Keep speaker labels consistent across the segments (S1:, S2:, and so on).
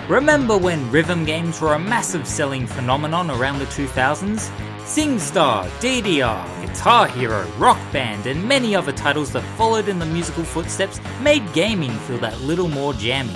S1: Remember when rhythm games were a massive selling phenomenon around the 2000s? SingStar, DDR, Guitar Hero, Rock Band, and many other titles that followed in the musical footsteps made gaming feel that little more jammy.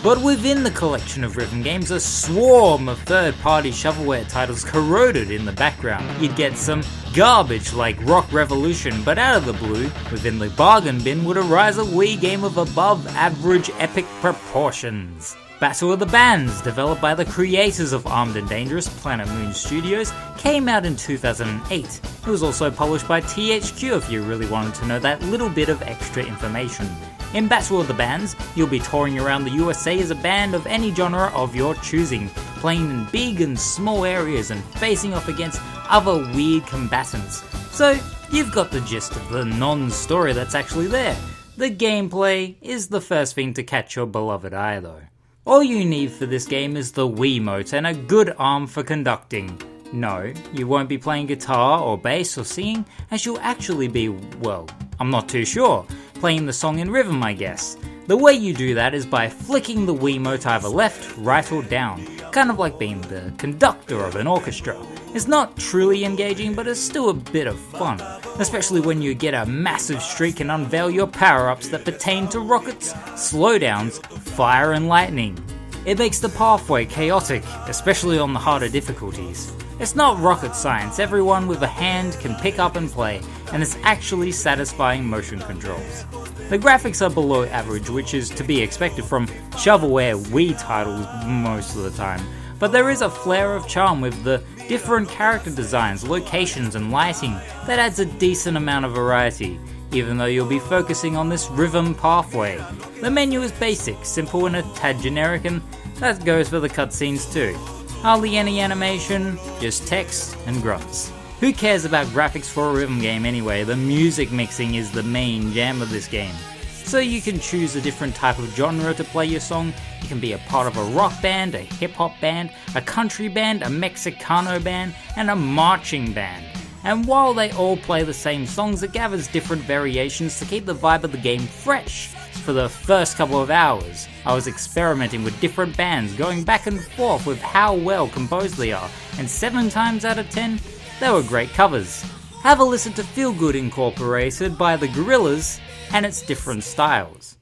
S1: But within the collection of rhythm games, a swarm of third-party shovelware titles corroded in the background. You'd get some garbage like Rock Revolution, but out of the blue, within the bargain bin would arise a Wii game of above-average epic proportions. Battle of the Bands, developed by the creators of Armed and Dangerous, Planet Moon Studios, came out in 2008. It was also published by THQ if you really wanted to know that little bit of extra information. In Battle of the Bands, you'll be touring around the USA as a band of any genre of your choosing, playing in big and small areas and facing off against other weird combatants. So, you've got the gist of the non-story that's actually there. The gameplay is the first thing to catch your beloved eye though. All you need for this game is the Wiimote and a good arm for conducting. No, you won't be playing guitar or bass or singing, as you'll actually be, well, I'm not too sure, playing the song in rhythm I guess. The way you do that is by flicking the Wiimote either left, right or down, kind of like being the conductor of an orchestra. It's not truly engaging, but it's still a bit of fun, especially when you get a massive streak and unveil your power-ups that pertain to rockets, slowdowns, fire and lightning. It makes the pathway chaotic, especially on the harder difficulties. It's not rocket science, everyone with a hand can pick up and play, and it's actually satisfying motion controls. The graphics are below average, which is to be expected from shovelware Wii titles most of the time, but there is a flair of charm with the different character designs, locations and lighting that adds a decent amount of variety, even though you'll be focusing on this rhythm pathway. The menu is basic, simple and a tad generic, and that goes for the cutscenes too. Hardly any animation, just text and grunts. Who cares about graphics for a rhythm game anyway? The music mixing is the main jam of this game. So you can choose a different type of genre to play your song. You can be a part of a rock band, a hip hop band, a country band, a Mexicano band, and a marching band. And while they all play the same songs, it gathers different variations to keep the vibe of the game fresh. For the first couple of hours, I was experimenting with different bands, going back and forth with how well composed they are, and 7 times out of 10, they were great covers. Have a listen to Feel Good Incorporated by the Gorillaz and its different styles.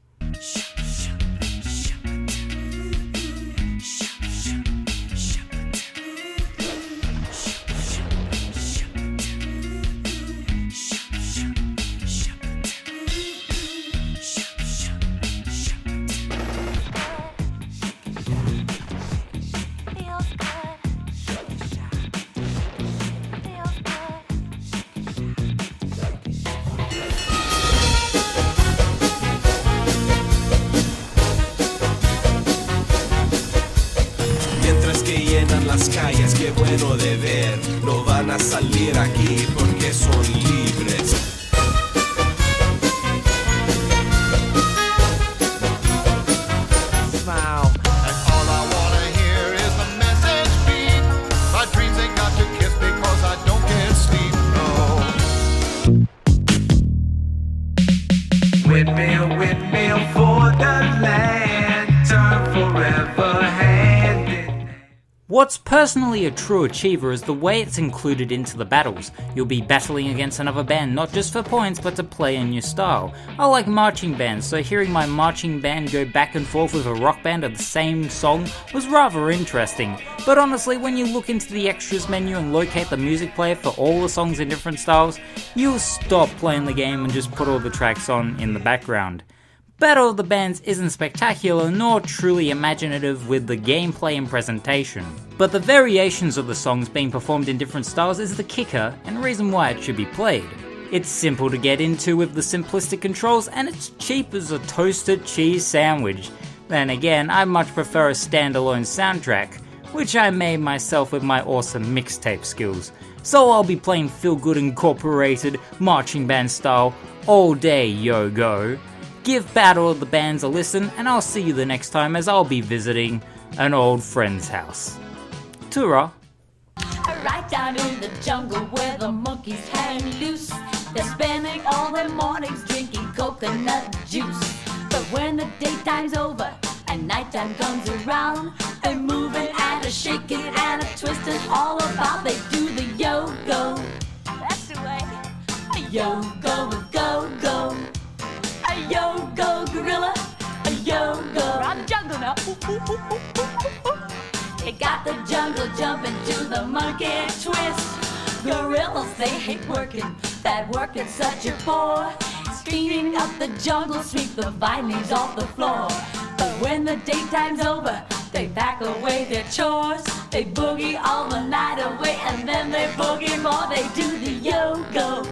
S2: Las calles, qué bueno de ver, no van a salir aquí porque son libres.
S3: Smile, and all I wanna hear is the message beat. My dreams ain't got to kiss because I don't get sleep, no.
S4: Windmill, windmill for the land, turn forever handed.
S1: What's personally a true achiever is the way it's included into the battles. You'll be battling against another band, not just for points, but to play in your style. I like marching bands, so hearing my marching band go back and forth with a rock band of the same song was rather interesting. But honestly, when you look into the extras menu and locate the music player for all the songs in different styles, you'll stop playing the game and just put all the tracks on in the background. Battle of the Bands isn't spectacular nor truly imaginative with the gameplay and presentation, but the variations of the songs being performed in different styles is the kicker and reason why it should be played. It's simple to get into with the simplistic controls, and it's cheap as a toasted cheese sandwich. Then again, I much prefer a standalone soundtrack, which I made myself with my awesome mixtape skills. So I'll be playing Feel Good Incorporated marching band style all day, yo go. Give Battle of the Bands a listen, and I'll see you the next time as I'll be visiting an old friend's house. Tura.
S5: Right down in the jungle where the monkeys hang loose. They're spending all their mornings drinking coconut juice. But when the daytime's over and nighttime comes around, they're moving and a shaking and a twisting all about. They do the yo-go. That's the way. A yo-go, a go-go. A yo-go gorilla. A yo-go. I'm jungle now. You got the jungle jumping to the monkey twist. Gorillas, they hate working. That working's such a bore. Speeding up the jungle, sweep the vine leaves off the floor. But when the daytime's over, they pack away their chores. They boogie all the night away, and then they boogie more. They do the yo-go.